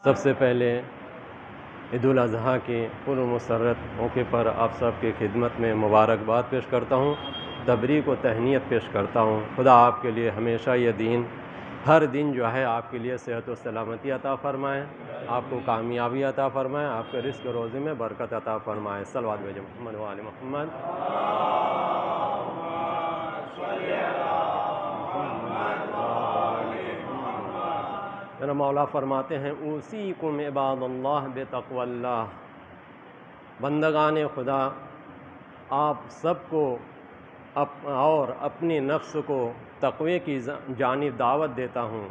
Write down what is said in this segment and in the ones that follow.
سب سے پہلے عید الاضحیٰ کے پرمسرت موقع پر آپ سب کی خدمت میں مبارکباد پیش کرتا ہوں، تبریک و تہنیت پیش کرتا ہوں۔ خدا آپ کے لیے ہمیشہ یہ دین ہر دن جو ہے آپ کے لیے صحت و سلامتی عطا فرمائے، آپ کو کامیابی عطا فرمائے، آپ کے رزق روزی میں برکت عطا فرمائے۔ صلوات بھیجیں محمد و آل محمد۔ میرا مولا فرماتے ہیں اوصیکم عباد اللہ بتقوی اللہ، بندگان خدا آپ سب کو اور اپنی نفس کو تقوی کی جانب دعوت دیتا ہوں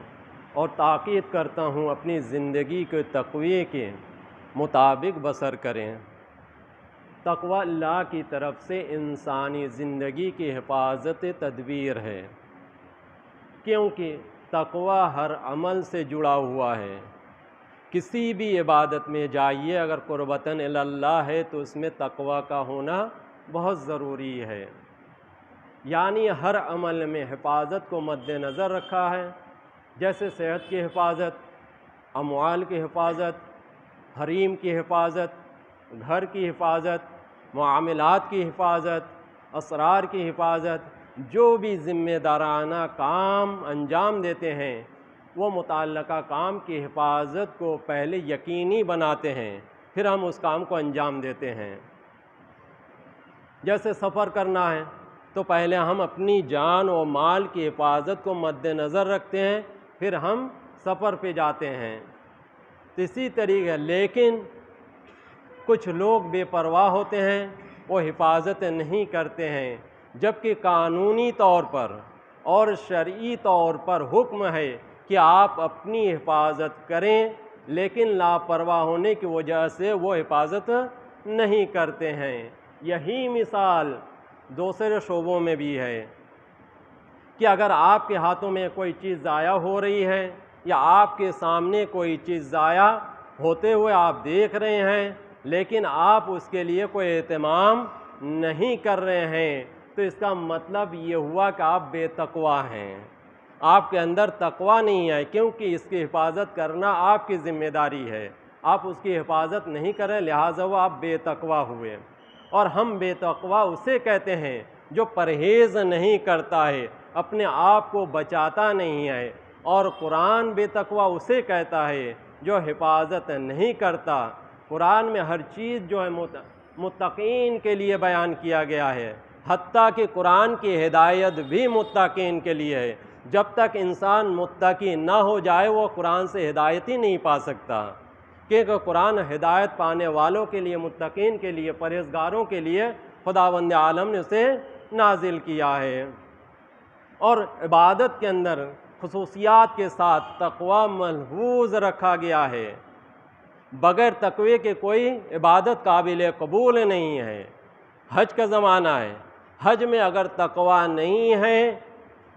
اور تاکید کرتا ہوں اپنی زندگی کے تقوی کے مطابق بسر کریں۔ تقوی اللہ کی طرف سے انسانی زندگی کی حفاظت تدبیر ہے، کیونکہ تقوی ہر عمل سے جڑا ہوا ہے۔ کسی بھی عبادت میں جائیے، اگر قربتاً الی اللہ ہے تو اس میں تقوی کا ہونا بہت ضروری ہے، یعنی ہر عمل میں حفاظت کو مد نظر رکھا ہے، جیسے صحت کی حفاظت، اموال کی حفاظت، حریم کی حفاظت، گھر کی حفاظت، معاملات کی حفاظت، اسرار کی حفاظت۔ جو بھی ذمہ دارانہ کام انجام دیتے ہیں وہ متعلقہ کام کی حفاظت کو پہلے یقینی بناتے ہیں، پھر ہم اس کام کو انجام دیتے ہیں۔ جیسے سفر کرنا ہے تو پہلے ہم اپنی جان و مال کی حفاظت کو مد نظر رکھتے ہیں، پھر ہم سفر پہ جاتے ہیں۔ اسی طریقے لیکن کچھ لوگ بے پرواہ ہوتے ہیں، وہ حفاظت نہیں کرتے ہیں، جبکہ قانونی طور پر اور شرعی طور پر حکم ہے کہ آپ اپنی حفاظت کریں، لیکن لاپرواہ ہونے کی وجہ سے وہ حفاظت نہیں کرتے ہیں۔ یہی مثال دوسرے شعبوں میں بھی ہے کہ اگر آپ کے ہاتھوں میں کوئی چیز ضائع ہو رہی ہے یا آپ کے سامنے کوئی چیز ضائع ہوتے ہوئے آپ دیکھ رہے ہیں لیکن آپ اس کے لیے کوئی اہتمام نہیں کر رہے ہیں، تو اس کا مطلب یہ ہوا کہ آپ بے تقوی ہیں، آپ کے اندر تقوی نہیں ہے، کیونکہ اس کی حفاظت کرنا آپ کی ذمہ داری ہے، آپ اس کی حفاظت نہیں کریں، لہٰذا وہ آپ بے تقوی ہوئے۔ اور ہم بے تقوی اسے کہتے ہیں جو پرہیز نہیں کرتا ہے، اپنے آپ کو بچاتا نہیں ہے، اور قرآن بے تقوی اسے کہتا ہے جو حفاظت نہیں کرتا۔ قرآن میں ہر چیز جو ہے متقین کے لیے بیان کیا گیا ہے، حتیٰ کہ قرآن کی ہدایت بھی متقین کے لیے ہے۔ جب تک انسان متقی نہ ہو جائے وہ قرآن سے ہدایت ہی نہیں پا سکتا، کیونکہ قرآن ہدایت پانے والوں کے لیے، متقین کے لیے، پرہیزگاروں کے لیے خداوند عالم نے اسے نازل کیا ہے۔ اور عبادت کے اندر خصوصیات کے ساتھ تقوی ملحوظ رکھا گیا ہے، بغیر تقوی کے کوئی عبادت قابل قبول نہیں ہے۔ حج کا زمانہ ہے، حج میں اگر تقوی نہیں ہے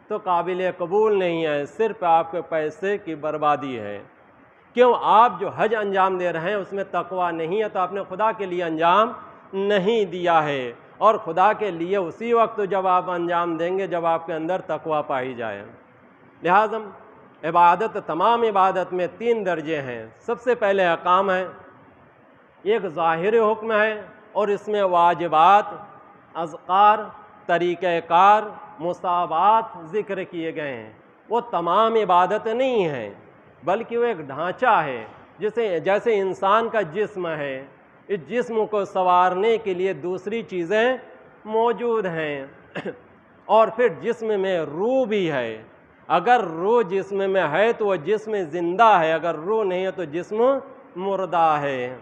تو قابل قبول نہیں ہے، صرف آپ کے پیسے کی بربادی ہے۔ کیوں؟ آپ جو حج انجام دے رہے ہیں اس میں تقوی نہیں ہے تو آپ نے خدا کے لیے انجام نہیں دیا ہے، اور خدا کے لیے اسی وقت جب آپ انجام دیں گے جب آپ کے اندر تقوی پائی جائے۔ لہٰذا عبادت، تمام عبادت میں 3 درجے ہیں۔ سب سے پہلے احکام ہے، ایک ظاہر حکم ہے اور اس میں واجبات، اذکار، طریقہ کار، مساوات ذکر کیے گئے ہیں۔ وہ تمام عبادت نہیں ہے بلکہ وہ ایک ڈھانچہ ہے، جیسے انسان کا جسم ہے، اس جسم کو سنوارنے کے لیے دوسری چیزیں موجود ہیں، اور پھر جسم میں روح بھی ہے۔ اگر روح جسم میں ہے تو وہ جسم زندہ ہے، اگر روح نہیں ہے تو جسم مردہ ہے۔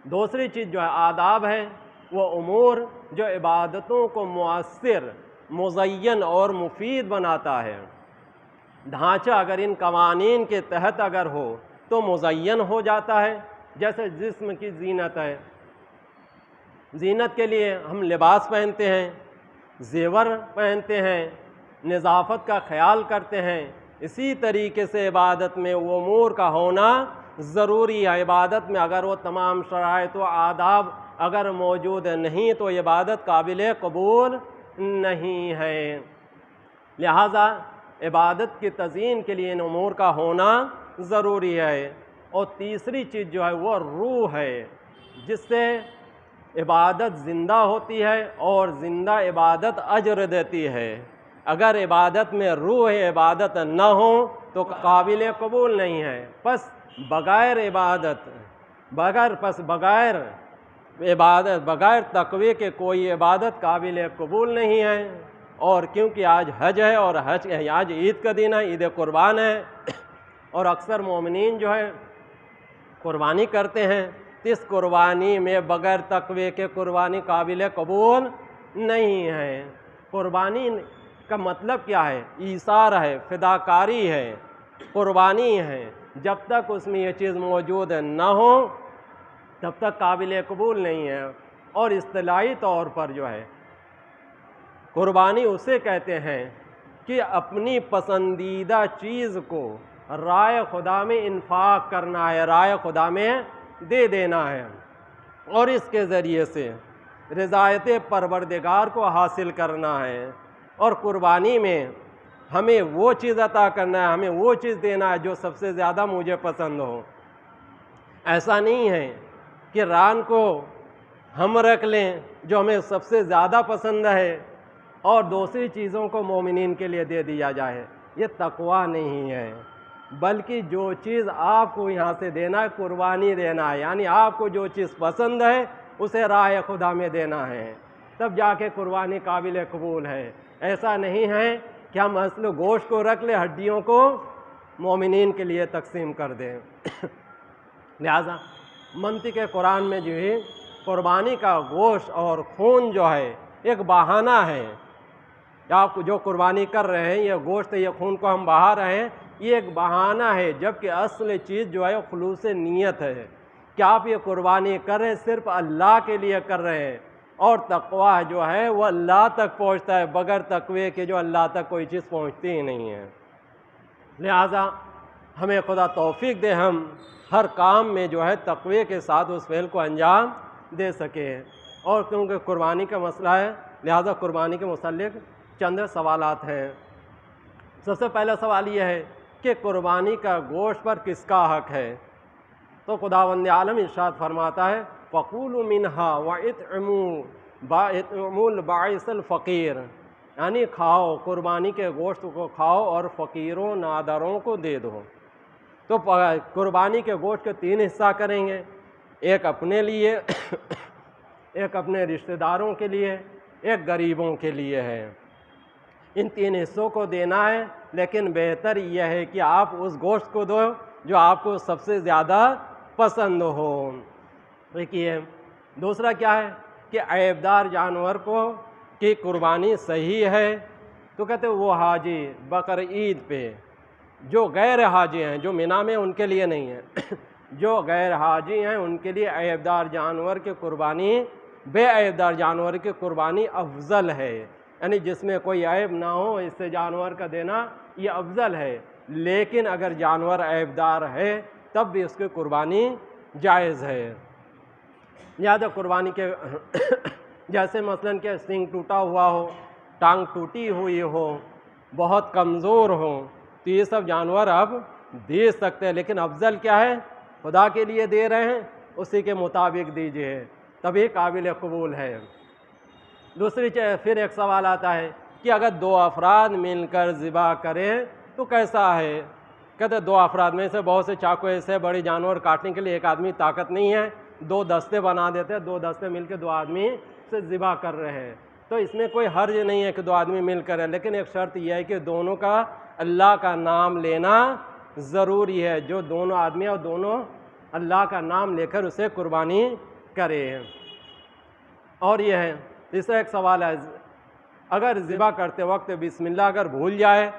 دوسری چیز جو ہے آداب ہے، وہ امور جو عبادتوں کو مؤثر، مزین اور مفید بناتا ہے۔ ڈھانچہ اگر ان قوانین کے تحت اگر ہو تو مزین ہو جاتا ہے، جیسے جسم کی زینت ہے، زینت کے لیے ہم لباس پہنتے ہیں، زیور پہنتے ہیں، نظافت کا خیال کرتے ہیں، اسی طریقے سے عبادت میں وہ امور کا ہونا ضروری ہے۔ عبادت میں اگر وہ تمام شرائط و آداب اگر موجود نہیں تو عبادت قابل قبول نہیں ہے۔ لہٰذا عبادت کی تزئین کے لیے ان امور کا ہونا ضروری ہے۔ اور تیسری چیز جو ہے وہ روح ہے، جس سے عبادت زندہ ہوتی ہے اور زندہ عبادت اجر دیتی ہے۔ اگر عبادت میں روح عبادت نہ ہو تو قابل قبول نہیں ہے۔ پس بغیر عبادت بغیر تقوی کے کوئی عبادت قابل قبول نہیں ہے۔ اور کیونکہ آج حج ہے اور آج عید کا دن ہے، عید قربان ہے، اور اکثر مومنین جو ہے قربانی کرتے ہیں، تو اس قربانی میں بغیر تقوی کے قربانی قابل قبول نہیں ہے۔ قربانی کا مطلب کیا ہے؟ ایثار ہے، فداکاری ہے، قربانی ہے۔ جب تک اس میں یہ چیز موجود نہ ہو تب تک قابل قبول نہیں ہے۔ اور اصطلاحی طور پر جو ہے قربانی اسے کہتے ہیں کہ اپنی پسندیدہ چیز کو رائے خدا میں انفاق کرنا ہے، رائے خدا میں دے دینا ہے، اور اس کے ذریعے سے رضایت پروردگار کو حاصل کرنا ہے۔ اور قربانی میں ہمیں وہ چیز عطا کرنا ہے، ہمیں وہ چیز دینا ہے جو سب سے زیادہ مجھے پسند ہو۔ ایسا نہیں ہے کہ ران کو ہم رکھ لیں جو ہمیں سب سے زیادہ پسند ہے اور دوسری چیزوں کو مومنین کے لیے دے دیا جائے، یہ تقویٰ نہیں ہے۔ بلکہ جو چیز آپ کو یہاں سے دینا ہے قربانی دینا ہے، یعنی آپ کو جو چیز پسند ہے اسے راہ خدا میں دینا ہے، تب جا کے قربانی قابل قبول ہے۔ ایسا نہیں ہے کہ ہم اصل گوشت کو رکھ لیں، ہڈیوں کو مومنین کے لیے تقسیم کر دیں۔ لہذا منطق قرآن میں جو ہے قربانی کا گوشت اور خون جو ہے ایک بہانہ ہے۔ آپ جو قربانی کر رہے ہیں، یہ گوشت یہ خون کو ہم بہا رہے ہیں، یہ ایک بہانہ ہے، جبکہ اصل چیز جو ہے خلوص نیت ہے کہ آپ یہ قربانی کر رہے ہیں صرف اللہ کے لیے کر رہے ہیں، اور تقویٰ جو ہے وہ اللہ تک پہنچتا ہے، بغیر تقوی کے جو اللہ تک کوئی چیز پہنچتی ہی نہیں ہے۔ لہذا ہمیں خدا توفیق دے ہم ہر کام میں جو ہے تقوی کے ساتھ اس فعل کو انجام دے سکیں۔ اور کیونکہ قربانی کا مسئلہ ہے لہذا قربانی کے متعلق چند سوالات ہیں۔ سب سے پہلا سوال یہ ہے کہ قربانی کا گوشت پر کس کا حق ہے؟ تو خداوند عالم ارشاد فرماتا ہے فَقُولُوا مِنْهَا وَإِطْعِمُوا الْبَائِسَ الْفَقِيرَ، یعنی کھاؤ، قربانی کے گوشت کو کھاؤ اور فقیروں نادروں کو دے دو۔ تو قربانی کے گوشت کے 3 حصہ کریں گے، ایک اپنے لیے، ایک اپنے رشتہ داروں کے لیے، ایک غریبوں کے لیے ہے۔ ان 3 حصوں کو دینا ہے، لیکن بہتر یہ ہے کہ آپ اس گوشت کو دو جو آپ کو سب سے زیادہ پسند ہو۔ دیکھیے دوسرا کیا ہے کہ عیبدار جانور کی قربانی صحیح ہے، تو کہتے ہیں وہ حاجی بقر عید پہ، جو غیر حاجی ہیں، جو مینا میں ان کے لیے نہیں ہے، جو غیر حاجی ہیں ان کے لیے عیبدار جانور کی قربانی، بے عیبدار جانور کی قربانی افضل ہے، یعنی جس میں کوئی عیب نہ ہو اس سے جانور کا دینا یہ افضل ہے۔ لیکن اگر جانور عیبدار ہے تب بھی اس کی قربانی جائز ہے۔ لہذا قربانی کے جیسے مثلاً کہ سینگ ٹوٹا ہوا ہو، ٹانگ ٹوٹی ہوئی ہو، بہت کمزور ہو، تو یہ سب جانور اب دے سکتے ہیں، لیکن افضل کیا ہے؟ خدا کے لیے دے رہے ہیں اسی کے مطابق دیجیے، تبھی قابل قبول ہے۔ دوسری پھر ایک سوال آتا ہے کہ اگر 2 افراد مل کر ذبح کریں تو کیسا ہے؟ کہتے 2 افراد میں سے بہت سے چاقو ایسے بڑے جانور کاٹنے کے لیے ایک آدمی طاقت نہیں ہے، 2 دستے بنا دیتے ہیں، 2 دستے مل کے 2 آدمی سے ذبح کر رہے ہیں، تو اس میں کوئی حرج نہیں ہے کہ 2 آدمی مل کر ہے، لیکن ایک شرط یہ ہے کہ دونوں کا اللہ کا نام لینا ضروری ہے، جو دونوں آدمی اور دونوں اللہ کا نام لے کر اسے قربانی کرے۔ اور یہ ہے اس سے ایک سوال ہے اگر ذبح کرتے وقت بسم اللہ اگر بھول جائے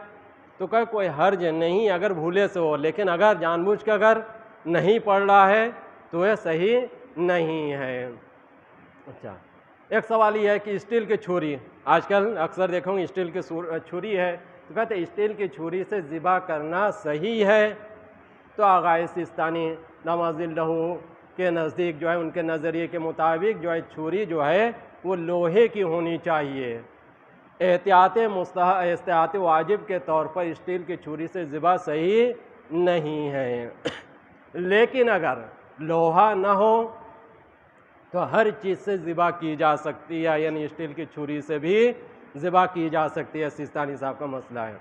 تو کہ کوئی حرج نہیں اگر بھولے سے ہو، لیکن اگر جان بوجھ کے اگر نہیں پڑھ رہا ہے تو یہ صحیح نہیں ہے۔ اچھا ایک سوال یہ ہے کہ اسٹیل کی چھری، آج کل اکثر دیکھوں گے اسٹیل کی چھری ہے، تو کہتے ہیں اسٹیل کی چھری سے ذبح کرنا صحیح ہے؟ تو آغا سیستانی نواز اللہ کے نزدیک جو ہے ان کے نظریے کے مطابق جو ہے چھری جو ہے وہ لوہے کی ہونی چاہیے۔ احتیاط واجب کے طور پر اسٹیل کی چھری سے ذبح صحیح نہیں ہے۔ لیکن اگر لوہا نہ ہو تو ہر چیز سے ذبح کی جا سکتی ہے، یعنی اسٹیل کی چھری سے بھی ذبح کی جا سکتی ہے، سیستانی صاحب کا مسئلہ ہے۔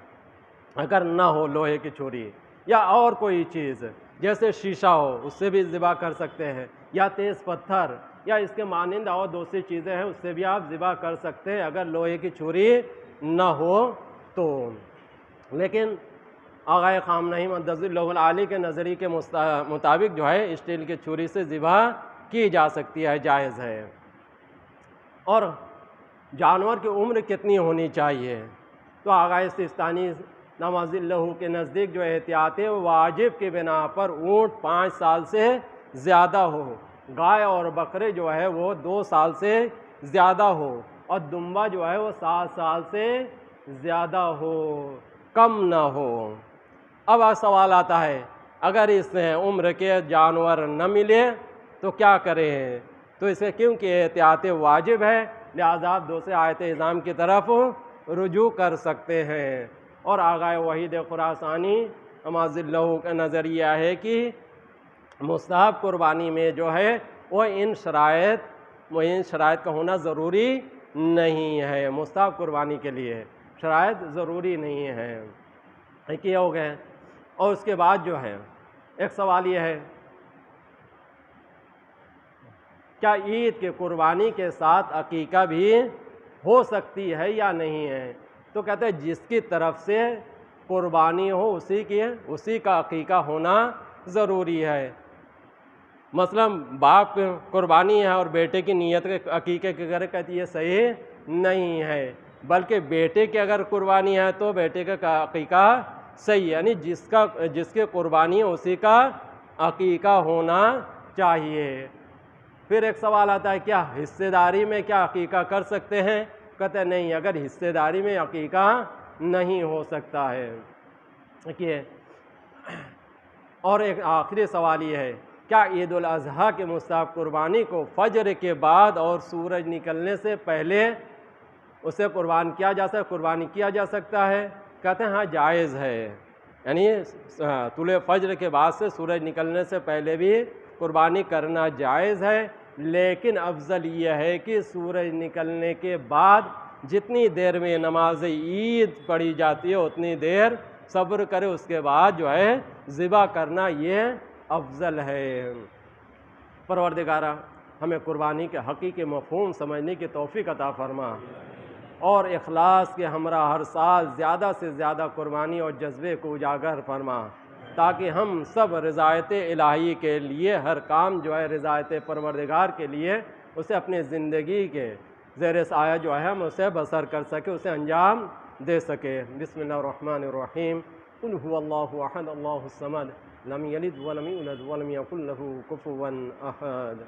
اگر نہ ہو لوہے کی چھری یا اور کوئی چیز جیسے شیشہ ہو اس سے بھی ذبح کر سکتے ہیں، یا تیز پتھر یا اس کے مانند اور دوسری چیزیں ہیں اس سے بھی آپ ذبح کر سکتے ہیں اگر لوہے کی چھری نہ ہو تو۔ لیکن آغائے خامنہی مقدس اللہ العالی کے نظریے کے مطابق جو ہے اسٹیل کی چھری سے ذبح کی جا سکتی ہے، جائز ہے۔ اور جانور کی عمر کتنی ہونی چاہیے؟ تو آغائے سیستانی نواز اللہ کے نزدیک جو احتیاط واجب کی بنا پر اونٹ 5 سال سے زیادہ ہو، گائے اور بکرے جو ہے وہ 2 سال سے زیادہ ہو، اور دمبا جو ہے وہ 7 سال سے زیادہ ہو، کم نہ ہو۔ اب سوال آتا ہے اگر اس عمر کے جانور نہ ملے تو کیا کریں؟ تو اس میں کیونکہ احتیاط واجب ہے لہذا آپ دوسرے آیت اعظام کی طرف رجوع کر سکتے ہیں۔ اور آغائے وحید خراسانی نواز اللہ کا نظریہ ہے کہ مستحب قربانی میں جو ہے وہ ان شرائط کا ہونا ضروری نہیں ہے، مستحب قربانی کے لیے شرائط ضروری نہیں ہے۔ ایک یہ ہو گئے، اور اس کے بعد جو ہے ایک سوال یہ ہے کیا عید کے قربانی کے ساتھ عقیقہ بھی ہو سکتی ہے یا نہیں ہے؟ تو کہتے ہیں جس کی طرف سے قربانی ہو اسی کا عقیقہ ہونا ضروری ہے۔ مثلا باپ کی قربانی ہے اور بیٹے کی نیت کے عقیقے کے گھر کہتے یہ صحیح نہیں ہے، بلکہ بیٹے کی اگر قربانی ہے تو بیٹے کا عقیقہ صحیح ہے، یعنی جس کی قربانی ہے اسی کا عقیقہ ہونا چاہیے۔ پھر ایک سوال آتا ہے کیا حصے داری میں کیا عقیقہ کر سکتے ہیں؟ کہتے ہیں نہیں، اگر حصے داری میں عقیقہ نہیں ہو سکتا ہے۔ دیکھیے، اور ایک آخری سوال یہ ہے کیا عید الاضحیٰ کے مستحب قربانی کو فجر کے بعد اور سورج نکلنے سے پہلے اسے قربانی کیا جا سکتا ہے؟ کہتے ہیں ہاں جائز ہے، یعنی طلوع فجر کے بعد سے سورج نکلنے سے پہلے بھی قربانی کرنا جائز ہے، لیکن افضل یہ ہے کہ سورج نکلنے کے بعد جتنی دیر میں نماز عید پڑھی جاتی ہے اتنی دیر صبر کرے، اس کے بعد جو ہے ذبح کرنا یہ افضل ہے۔ پروردگارہ ہمیں قربانی کے حقیقی مفہوم سمجھنے کی توفیق عطا فرما، اور اخلاص کے ہمراہ ہر سال زیادہ سے زیادہ قربانی اور جذبے کو اجاگر فرما، تاکہ ہم سب رضایت الہی کے لیے ہر کام جو ہے رضایت پروردگار کے لیے اسے اپنی زندگی کے زیر سایہ جو ہے ہم اسے بسر کر سکے، اسے انجام دے سکے۔ بسم اللہ الرحمن الرحیم۔ قل هو اللہ احد اللہ الصمد لم یلد ولم یولد ولم یکن له کفوا احد۔